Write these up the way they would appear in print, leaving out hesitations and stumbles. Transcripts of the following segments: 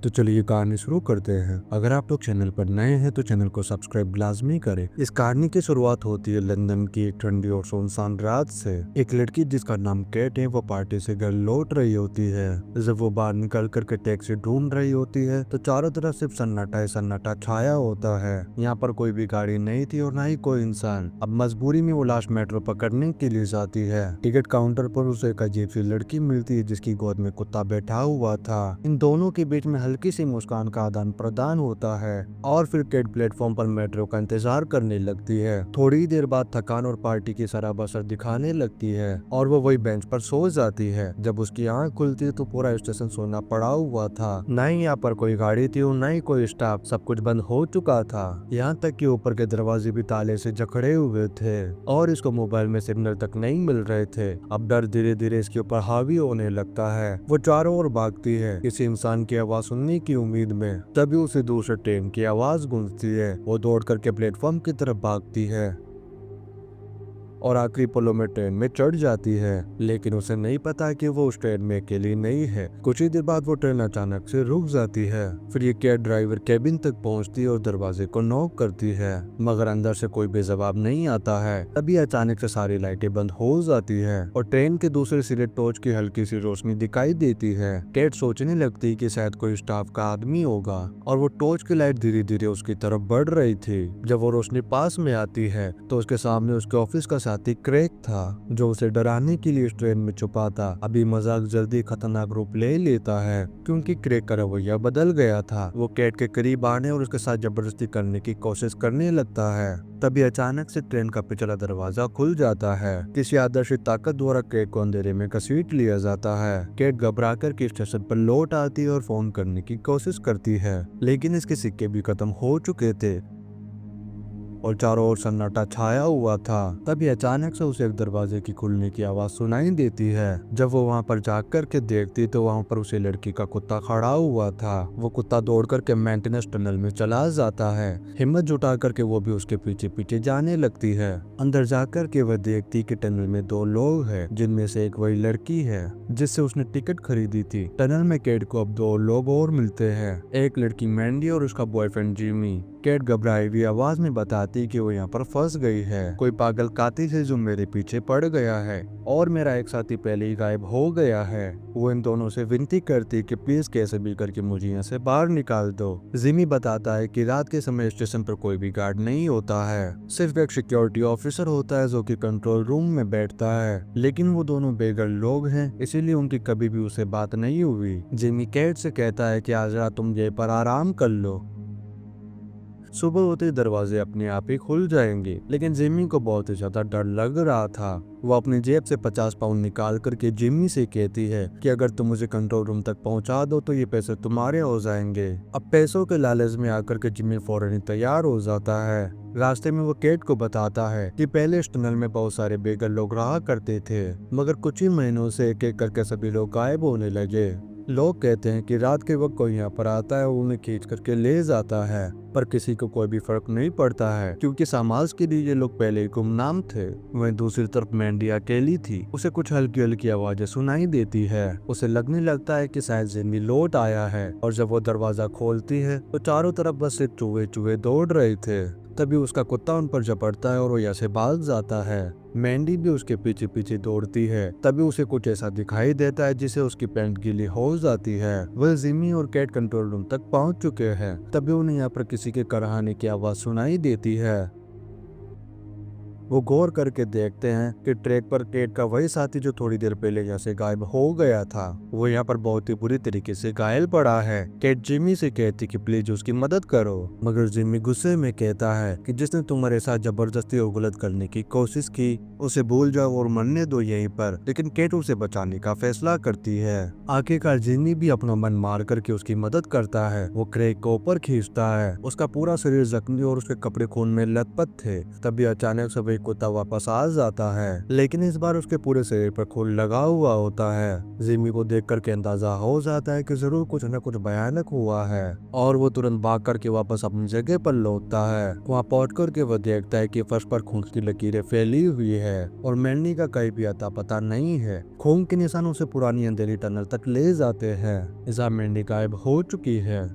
तो चलिए कहानी शुरू करते हैं। अगर आप लोग चैनल पर नए हैं तो चैनल को सब्सक्राइब लाजमी करें। इस कहानी की शुरुआत होती है लंदन की एक ठंडी और सुनसान रात से। एक लड़की जिसका नाम केट है वो पार्टी से घर लौट रही होती है। जब वो बाहर निकल कर के टैक्सी ढूंढ रही होती है तो चारों तरफ सिर्फ सन्नाटा ही सन्नाटा छाया होता है। यहाँ पर कोई भी गाड़ी नहीं थी और ना ही कोई इंसान। अब मजबूरी में वो लास्ट मेट्रो पकड़ने के लिए जाती है। टिकट काउंटर पर उसे एक अजीब सी लड़की मिलती है जिसकी गोद में कुत्ता बैठा हुआ था। इन दोनों के बीच में हल्की सी मुस्कान का आदान प्रदान होता है और फिर केट प्लेटफॉर्म पर मेट्रो का इंतजार करने लगती है। थोड़ी देर बाद थकान और पार्टी की सराबसर दिखाने लगती है और वो वही बेंच पर सो जाती है। जब उसकी आंख खुलती है तो पूरा स्टेशन सोना पड़ा हुआ था। न ही यहाँ पर कोई गाड़ी थी और न ही कोई स्टाफ। सब कुछ बंद हो चुका था। यहाँ तक कि ऊपर के दरवाजे भी ताले से जकड़े हुए थे और इसको मोबाइल में सिग्नल तक नहीं मिल रहे थे। अब डर धीरे धीरे इसके ऊपर हावी होने लगता है। वो चारों ओर भागती है किसी इंसान की आवाज सुनने की उम्मीद में। तभी उसे दूसरे ट्रेन की आवाज गूंजती है। वो दौड़ करके प्लेटफॉर्म की तरफ भागती है और आखिरी पलों में ट्रेन में चढ़ जाती है। लेकिन उसे नहीं पता कि वो उस ट्रेन में अकेली नहीं है। कुछ ही देर बाद वो ट्रेन अचानक से रुक जाती है। फिर ये कैब ड्राइवर केबिन तक पहुंचती है और दरवाजे को नॉक करती है, मगर अंदर से कोई भी जवाब नहीं आता है। तभी अचानक से सारी लाइटें बंद हो जाती है और ट्रेन के दूसरे सिरे टॉर्च की हल्की सी रोशनी दिखाई देती है। कैट सोचने लगती कि शायद कोई स्टाफ का आदमी होगा और वो टॉर्च की लाइट धीरे धीरे उसकी तरफ बढ़ रही थी। जब वो रोशनी पास में आती है तो उसके सामने उसके ऑफिस का साथी क्रेग था जो उसे डराने के लिए इस ट्रेन में छुपा था। अभी मजाक जल्दी खतरनाक रूप ले लेता है क्योंकि क्रेग का रवैया बदल गया था। वो कैट के करीब आने और उसके साथ जबरदस्ती करने की कोशिश करने लगता है। तभी अचानक से ट्रेन का पिछला दरवाजा खुल जाता है। किसी आदर्शित ताकत द्वारा क्रेग को अंधेरे में घसीट लिया जाता है। कैट घबरा कर स्टेशन पर लौट आती है और फोन करने की कोशिश करती है, लेकिन इसके सिक्के भी खत्म हो चुके थे और चारों ओर सन्नाटा छाया हुआ था। तभी अचानक से उसे एक दरवाजे की खुलने की आवाज सुनाई देती है। जब वो वहां पर जाग कर के देखती तो वहां पर उसे लड़की का कुत्ता खड़ा हुआ था। वो कुत्ता दौड़ करके मेंटेनेंस टनल में चला जाता है। हिम्मत जुटा करके वो भी उसके पीछे पीछे जाने लगती है। अंदर जाकर के वह देखती कि टनल में दो लोग हैं, जिनमें से एक वही लड़की है जिससे उसने टिकट खरीदी थी। टनल में कैट को अब दो लोग और मिलते हैं, एक लड़की मैंडी और उसका बॉयफ्रेंड जिमी। कैट घबराई हुई आवाज में बताती कि वो यहाँ पर फंस गई है। कोई पागल कातिल है जो मेरे पीछे पड़ गया है और मेरा एक साथी पहले ही गायब हो गया है। वो इन दोनों से विनती करती कि प्लीज कैसे भी करके मुझे यहाँ से बाहर निकाल दो। जिमी बताता है कि रात के समय स्टेशन पर कोई भी गार्ड नहीं होता है, सिर्फ एक सिक्योरिटी ऑफिसर होता है जो कि कंट्रोल रूम में बैठता है। लेकिन वो दोनों बेघर लोग हैं, इसीलिए उनकी कभी भी उससे बात नहीं हुई। जिमी कैट से कहता है कि आज रात तुम ये पर आराम कर लो, सुबह होते ही दरवाजे अपने आप ही खुल जाएंगे। लेकिन जिमी को बहुत ही ज्यादा डर लग रहा था। वो अपनी जेब से 50 पाउंड निकाल करके जिमी से कहती है कि अगर तुम मुझे कंट्रोल रूम तक पहुंचा दो तो ये पैसे तुम्हारे हो जाएंगे। अब पैसों के लालच में आकर के जिमी फौरन ही तैयार हो जाता है। रास्ते में वो केट को बताता है कि पहले इस टनल में बहुत सारे बेघर लोग रहा करते थे, मगर कुछ ही महीनों से एक एक करके सभी लोग गायब होने लगे। लोग कहते हैं कि रात के वक्त कोई यहाँ पर आता है और उन्हें खींच करके ले जाता है, पर किसी को कोई भी फर्क नहीं पड़ता है क्योंकि समाज के लिए ये लोग पहले ही गुमनाम थे। वहीं दूसरी तरफ मैंडी अकेली थी। उसे कुछ हल्की हल्की आवाजें सुनाई देती है। उसे लगने लगता है कि शायद जिमी लौट आया है और जब वो दरवाजा खोलती है तो चारों तरफ बस सिर्फ चूहे चूहे दौड़ रहे थे। तभी उसका कुत्ता उन पर झपटता है और वो यहाँ से भाग जाता है। मैंडी भी उसके पीछे पीछे दौड़ती है। तभी उसे कुछ ऐसा दिखाई देता है जिसे उसकी पैंट गीली हो जाती है। वह जिमी और कैट कंट्रोल रूम तक पहुंच चुके हैं। तभी उन्हें यहाँ पर किसी के कराहने की आवाज सुनाई देती है। वो गौर करके देखते हैं कि ट्रैक पर कैट का वही साथी जो थोड़ी देर पहले यहाँ से गायब हो गया था, वो यहाँ पर बहुत ही बुरी तरीके से घायल पड़ा है। कैट जिमी से कहती कि प्लीज उसकी मदद करो, मगर जिमी गुस्से में कहता है कि जिसने तुम्हारे साथ जबरदस्ती और गलत करने की कोशिश की उसे भूल जाओ और मरने दो यहीं पर। लेकिन कैट उसे बचाने का फैसला करती है। आखिरकार जिमी भी अपना मन मार करके उसकी मदद करता है। वो क्रेग को ऊपर खींचता है। उसका पूरा शरीर जख्मी और उसके कपड़े खून में लथपथ थे। तभी अचानक से वही एक कुत्ता वापस आ जाता है, लेकिन इस बार उसके पूरे शरीर पर खून लगा हुआ होता है। जिमी को देख करके अंदाजा हो जाता है कि जरूर कुछ न कुछ भयानक हुआ है और वो तुरंत भाग करके वापस अपनी जगह पर लौटता है। वहाँ पहुंच करके वो देखता है कि फर्श पर खून की लकीरें फैली हुई है और मैंडी का कहीं भी अता पता नहीं है। खून के निशान उसे पुरानी अंधेरी टनल तक ले जाते हैं। इस मैंडी गायब हो चुकी है।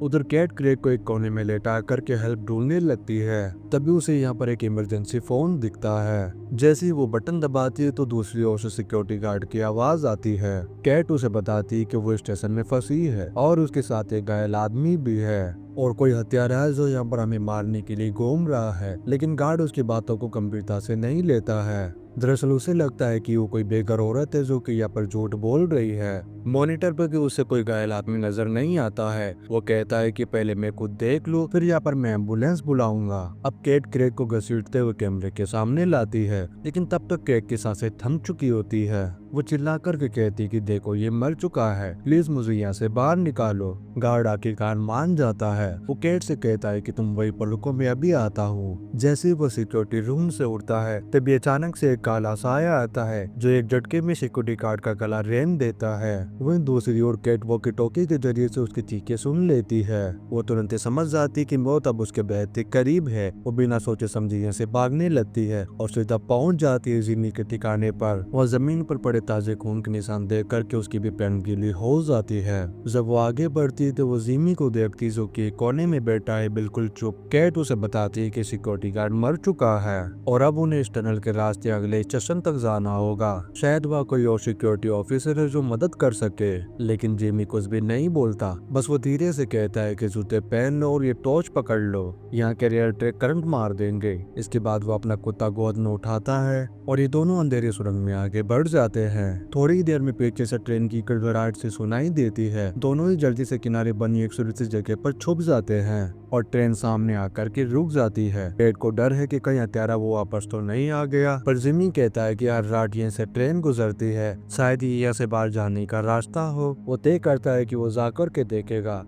उधर कैट क्रेग को एक कोने में लेटा करके हेल्प ढूंढने लगती है। तभी उसे यहाँ पर एक इमरजेंसी फोन दिखता है। जैसे ही वो बटन दबाती है तो दूसरी ओर से सिक्योरिटी गार्ड की आवाज आती है। कैट उसे बताती है कि वो स्टेशन में फंसी है और उसके साथ एक घायल आदमी भी है और कोई हत्यारा है जो यहाँ पर हमें मारने के लिए घूम रहा है, लेकिन गार्ड उसकी बातों को गंभीरता से नहीं लेता है। दरअसल उसे लगता है कि वो कोई बेघर औरत है जो कि यहाँ पर झूठ बोल रही है। मॉनिटर पर कि उसे कोई घायल आदमी नजर नहीं आता है। वो कहता है कि पहले मैं खुद देख लूं, फिर यहाँ पर मैं एम्बुलेंस बुलाऊंगा। अब कैट क्रेग को घसीटते हुए कैमरे के सामने लाती है, लेकिन तब तक क्रेग की सांसें थम चुकी होती है। वो चिल्ला करके कहती कि देखो ये मर चुका है, प्लीज मुझे यहाँ से बाहर निकालो। गार्ड आखिरकार मान जाता है। वो कैट से कहता है कि तुम वहीं पर रुको, मैं अभी आता हूँ। जैसे ही वो सिक्योरिटी रूम से उठता है तभी अचानक से एक काला साया आता है जो एक झटके में सिक्योरिटी गार्ड का गला रेन देता है। वहीं दूसरी ओर कैट वॉकी टॉकी के जरिए से उसकी चीखें सुन लेती है। वो तुरंत समझ जाती कि मौत अब उसके बेहद ही करीब है। वो बिना सोचे समझे यहाँ से भागने लगती है और सीधा पहुंच जाती है जिमी के ठिकाने पर। वह जमीन पर पड़े ताजे खून के निशान देख करके उसकी भी पैन गीली हो जाती है। जब वो आगे बढ़ती है तो वो जिमी को देखती जो कि कोने में बैठा है बिल्कुल चुप। कैट उसे बताती है कि सिक्योरिटी गार्ड मर चुका है और अब उन्हें इस टनल के रास्ते अगले स्टेशन तक जाना होगा। शायद वह कोई और सिक्योरिटी ऑफिसर है जो मदद कर सके, लेकिन जिमी कुछ भी नहीं बोलता। बस वो धीरे से कहता है कि जूते पहन लो और ये टॉर्च पकड़ लो, यहाँ के रेल ट्रैक करंट मार देंगे। इसके बाद वो अपना कुत्ता गोद में उठाता है और ये दोनों अंधेरे सुरंग में आगे बढ़ जाते हैं। थोड़ी देर में पीछे से ट्रेन की कड़कड़ाहट से सुनाई देती है। दोनों ही जल्दी से किनारे बनी एक सुरक्षित जगह पर छुप जाते हैं और ट्रेन सामने आकर के रुक जाती है। पेट को डर है कि कहीं हत्यारा वो वापस तो नहीं आ गया, पर जिमी कहता है कि हर रात यहाँ से ट्रेन गुजरती है, शायद ये यहाँ से बाहर जाने का रास्ता हो। वो तय करता है कि वो जाकर के देखेगा।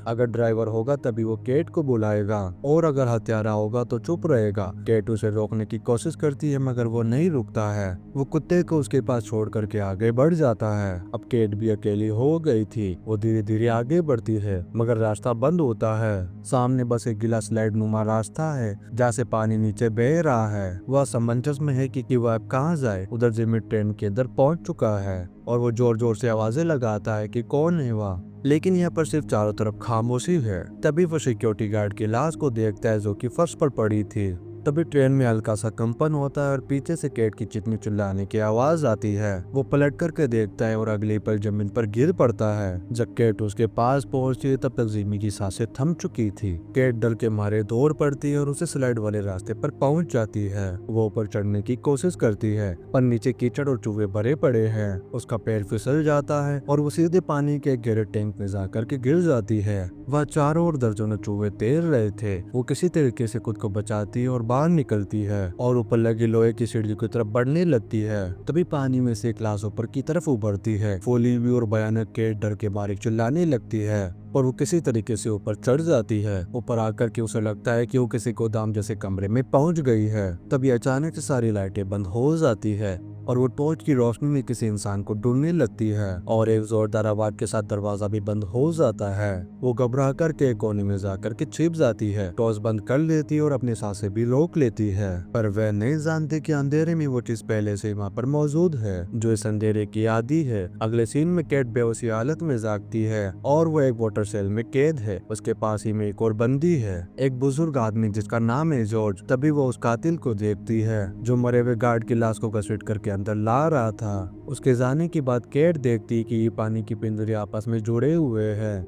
अगर ड्राइवर होगा तभी वो केट को बुलाएगा और अगर हत्यारा होगा तो चुप रहेगा। केट उसे रोकने की कोशिश करती है मगर वो नहीं रुकता है। वो कुत्ते को उसके पास छोड़ करके आगे बढ़ जाता है। अब केट भी अकेली हो गई थी। वो धीरे धीरे आगे बढ़ती है मगर रास्ता बंद होता है। सामने बस एक गिला स्लाइड नुमा रास्ता है जहाँ से पानी नीचे बह रहा है। वह असमंजस में है कि वह अब कहाँ जाए। उधर जिमी ट्रेन के अंदर पहुंच चुका है और वो जोर जोर से आवाजें लगाता है कि कौन है वह, लेकिन यहाँ पर सिर्फ चारों तरफ खामोशी है। तभी वो सिक्योरिटी गार्ड की लाश को देखता है जो कि फर्श पर पड़ी थी। तभी ट्रेन में हल्का सा कंपन होता है और पीछे से केट की चिकनी चिल्लाने की आवाज आती है। वो पलट करके देखता है और अगले पल जमीन पर गिर पड़ता है। जब केट उसके पास पहुंचती है तब तक जिमी की सांसें थम चुकी थी। केट डर के मारे दौड़ पड़ती है और उसे स्लाइड वाले रास्ते पर पहुंच जाती है। वो ऊपर चढ़ने की कोशिश करती है पर नीचे कीचड़ और चूहे भरे पड़े हैं। उसका पैर फिसल जाता है और वो सीधे पानी के गहरे टैंक में जाकर के गिर जाती है। वह चारों ओर दर्जनों चूहे तैर रहे थे। वो किसी तरीके से खुद को बचाती है और बाहर निकलती है और ऊपर लगी लोहे की सीढ़ी की तरफ बढ़ने लगती है। तभी पानी में से एक लाश ऊपर की तरफ उभरती है। फूली हुई और भयानक केट डर के मारे चिल्लाने लगती है और वो किसी तरीके से ऊपर चढ़ जाती है। ऊपर आकर के उसे लगता है कि वो किसी गोदाम जैसे कमरे में पहुंच गई है। तभी अचानक से सारी लाइटें बंद हो जाती है और वो टॉर्च की रोशनी में किसी इंसान को ढूंढने लगती है और एक जोरदार आवाज के साथ दरवाजा भी बंद हो जाता है। वो घबरा करके कोने में जाकर के छिप जाती है, टॉर्च बंद कर लेती है और अपनी सांसें भी रोक लेती है। पर वह नहीं जानती कि अंधेरे में वो चीज पहले से वहाँ पर मौजूद है जो इस अंधेरे की आदि है। अगले सीन में केट बेहोशी हालत में जागती है और वो एक वाटर सेल में कैद है। उसके पास ही में एक और बंदी है, एक बुजुर्ग आदमी जिसका नाम है जॉर्ज। तभी वो उस कातिल को देखती है जो मरे हुए गार्ड की लाश को घसीट करके अंदर ला रहा था। उसके जाने के बाद केट देखती कि ये पानी की पिंजरे आपस में जुड़े हुए हैं।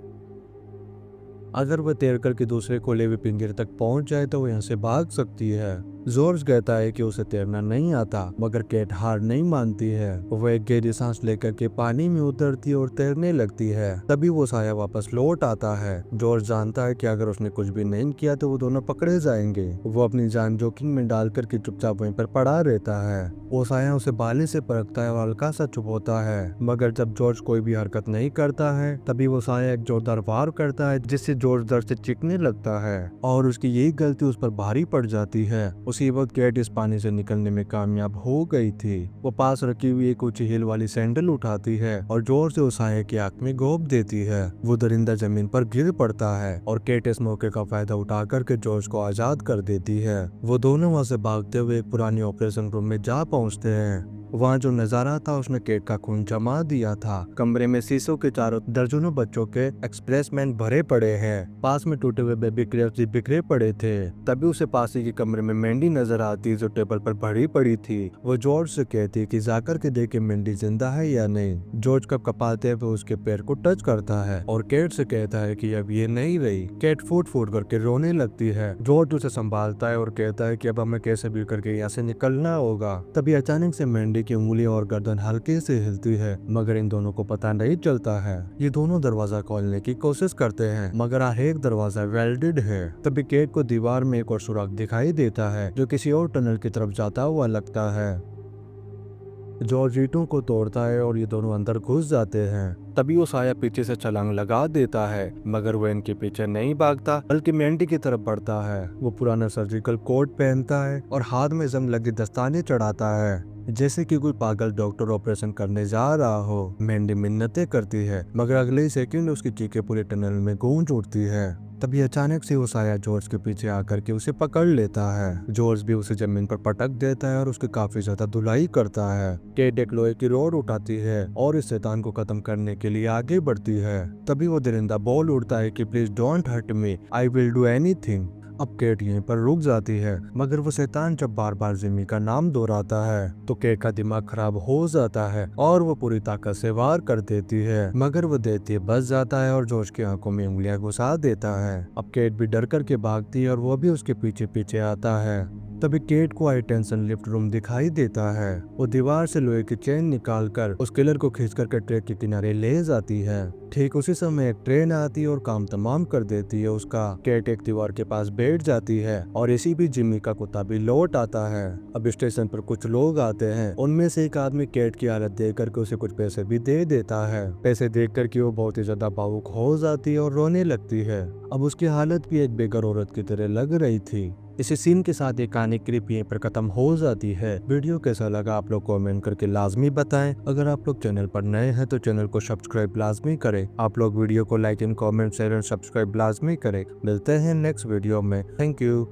अगर वह तैर करके दूसरे खुले हुए पिंजरे तक पहुंच जाए तो वो यहाँ से भाग सकती है। जॉर्ज कहता है कि उसे तैरना नहीं आता, मगर केट हार नहीं मानती है। वो एक गहरी सांस लेकर के पानी में उतरती और तैरने लगती है। तभी वो साया वापस लौट आता है। जॉर्ज जानता है कि अगर उसने कुछ भी नहीं किया तो वो दोनों पकड़े जाएंगे। वो अपनी जान जोखिम में डालकर के चुपचाप वहीं पर पड़ा रहता है। वो साया उसे बाली से परखता है और हल्का सा चुप होता है, मगर जब जॉर्ज कोई भी हरकत नहीं करता है तभी वो साया एक जोरदार वार करता है, जिससे जॉर्ज दर्द से चीखने लगता है और उसकी यही गलती उस पर भारी पड़ जाती है। उसी वक्त केट इस पानी से निकलने में कामयाब हो गई थी। वो पास रखी हुई एक ऊंची हिल वाली सैंडल उठाती है और जोर से उस साये की आंख में घोंप देती है। वो दरिंदा जमीन पर गिर पड़ता है और केट इस मौके का फायदा उठा करके जॉर्ज को आजाद कर देती है। वो दोनों वहां से भागते हुए एक पुरानी ऑपरेशन रूम में जा पहुंचते हैं। वहाँ जो नजारा था उसने केट का खून जमा दिया था। कमरे में शीशों के चारों दर्जनों बच्चों के एक्सप्रेसमेंट भरे पड़े हैं। पास में टूटे हुए बेबी क्रेप्स भी बिखरे पड़े थे। तभी उसे पास ही के कमरे में मैंडी नजर आती जो टेबल पर भरी पड़ी थी। वो जॉर्ज से कहती कि जाकर के देखे मैंडी जिंदा है या नहीं। जॉर्ज कब कपाते हुए उसके पैर को टच करता है और केट से कहता है कि अब ये नहीं रही। केट फूट फूट करके रोने लगती है। जॉर्ज उसे संभालता है और कहता है कि अब हमें कैसे भी करके यहाँ से निकलना होगा। तभी अचानक से मैंडी की उंगली और गर्दन हल्के से हिलती है, मगर इन दोनों को पता नहीं चलता है। ये दोनों दरवाजा खोलने की कोशिश करते हैं, मगर हर एक दरवाजा वेल्डेड है। तभी केट को दीवार में एक और सुराख दिखाई देता है जो किसी और टनल की तरफ जाता हुआ लगता है। जॉर्ज ईंटों को तोड़ता है और ये दोनों अंदर घुस जाते हैं। तभी वो साया पीछे से छलांग लगा देता है, मगर वो इनके पीछे नहीं भागता बल्कि मैंडी की तरफ बढ़ता है। वो पुराना सर्जिकल कोट पहनता है और हाथ में जंग लगी दस्ताने चढ़ाता है, जैसे कि कोई पागल डॉक्टर ऑपरेशन करने जा रहा हो। मैंडी मिन्नतें करती है, मगर अगले ही सेकंड उसकी चीखें पूरे टनल में गूंज उठती है। तभी अचानक से वो साया जॉर्ज के पीछे आकर के उसे पकड़ लेता है। जॉर्ज भी उसे जमीन पर पटक देता है और उसकी काफी ज्यादा धुलाई करता है। केट एक लोहे की रॉड उठाती है और इस शैतान को खत्म करने के लिए आगे बढ़ती है। तभी वो दरिंदा बोल उड़ता है कि please don't hurt me, I will do anything. अब केट यहीं पर रुक जाती है, मगर वो शैतान जब बार बार जिमी का नाम दोहराता है तो केट का दिमाग खराब हो जाता है और वो पूरी ताकत से वार कर देती है, मगर वो देती बच जाता है और जॉर्ज की आंखों में उंगलियां घुसा देता है। अब केट भी डर करके भागती है और वो भी उसके पीछे पीछे आता है। तभी केट को हाई टेंशन लिफ्ट रूम दिखाई देता है। वो दीवार से लोहे की चेन निकालकर उस किलर को खींच करके ट्रैक के किनारे ले जाती है। ठीक उसी समय एक ट्रेन आती है और काम तमाम कर देती है उसका। केट एक दीवार के पास बैठ जाती है और इसी भी जिमी का कुत्ता भी लौट आता है। अब स्टेशन पर कुछ लोग आते हैं, उनमें से एक आदमी केट की हालत देख करके उसे कुछ पैसे भी दे देता है। पैसे देख करके वो बहुत ही ज्यादा भावुक हो जाती है और रोने लगती है। अब उसकी हालत भी एक बेघर औरत की तरह लग रही थी। इसी सीन के साथ ये कहानी क्लिप यहीं पर खत्म हो जाती है। वीडियो कैसा लगा आप लोग कमेंट करके लाजमी बताएं। अगर आप लोग चैनल पर नए हैं तो चैनल को सब्सक्राइब लाजमी करें। आप लोग वीडियो को like and comment share and subscribe लाजमी करें। मिलते हैं नेक्स्ट वीडियो में। Thank you.